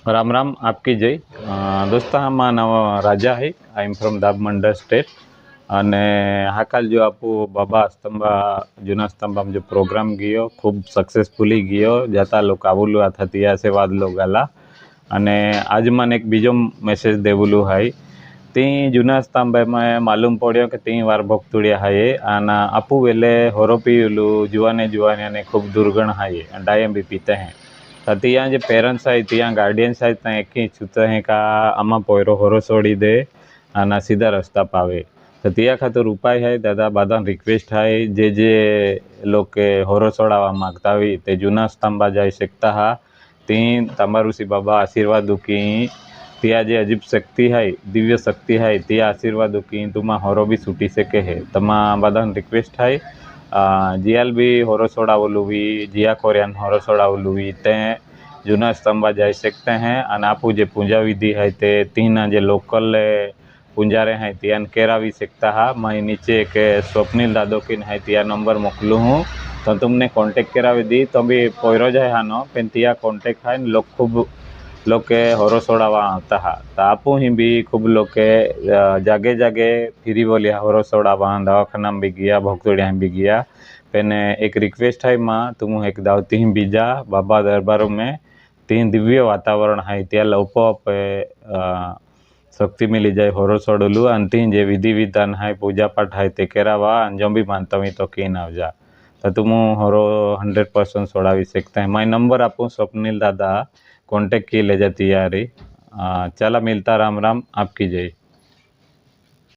राम राम, आपकी जय। दोस्तों हाँ नाम राजा है। आई एम फ्रॉम दाबमंडल स्टेट। अने हाकाल जो आपू बाबा स्तंभा जूना स्तंभा जो प्रोग्राम गयो खूब सक्सेसफुली गयो जाता लोग आवुलू आ थती आशीर्वाद लोग आला। अने आज मन एक बीजो मैसेज देवुलू है ती जूना स्तंभ में मालूम पड़ो कि ती वार भक्तुड़िया है आना आपू वेले होरो पीलू जुआने जुआने ने खूब दुर्गण है डायम भी पीते हैं। तो ત્યાં જે પેરેન્ટ્સ હોય ત્યાં ગાર્ડિયન્સ હોય ત્યાં એક છૂતા हैं का आमा पोयरो होरो छोड़ी दे आना सीधा रस्ता पावे। तो त्या खातर उपाय है दादा बादा रिक्वेस्ट है जे लोग के होरो छोड़ावा मांगता हुई ते जूना स्तंभा जाई सकता हा ती तमारुसी बाबा आशीर्वाद की त्या जे अजीब शक्ति है दिव्य शक्ति है त्या आशीर्वाद की तुमा होरो भी छूटी सके है। तमा बादा रिक्वेस्ट है जियाल भी होरो छोड़ावलू भी जिया कोरियान होरो छोड़ावलू भी ते जूना स्तंभा जाई सकते हैं। और आपू जे पूजा विधि है ते तीना जे लोकल पूंजारे हैं त्यान केरावी सकता हा। मैं नीचे के स्वप्निल दादो की है त्या नंबर मोकलू हूँ तो तुमने कॉन्टेक्ट करावी दी तो भी पोयरो जाए हानो पेन त्या कॉन्टेक्ट है लोग खूब लोग के होरो सोड़ावा आता हा। तो आपू ही भी खूब लोग के जागे जागे फिरी बोलिया होरो सोड़ावा दवाखाना भी गया भक्तोड़िया भी गया पेने एक रिक्वेस्ट है माँ तुम एक दाव तीन बीजा बाबा दरबारों में तीन दिव्य वातावरण है त्या लोपोप शक्ति मिली जाए होरो सोड़लू अंतिम जे विधि विधान है पूजा पाठ है ते केरावा जो भी मानता हुई तो की ना जा तो तुम होरो 100% सोड़ावी सकते हैं। मैं नंबर आपू स्वप्निल दादा कॉन्टेक्ट की ले जाती यारी। चला मिलता, राम राम, आपकी जय।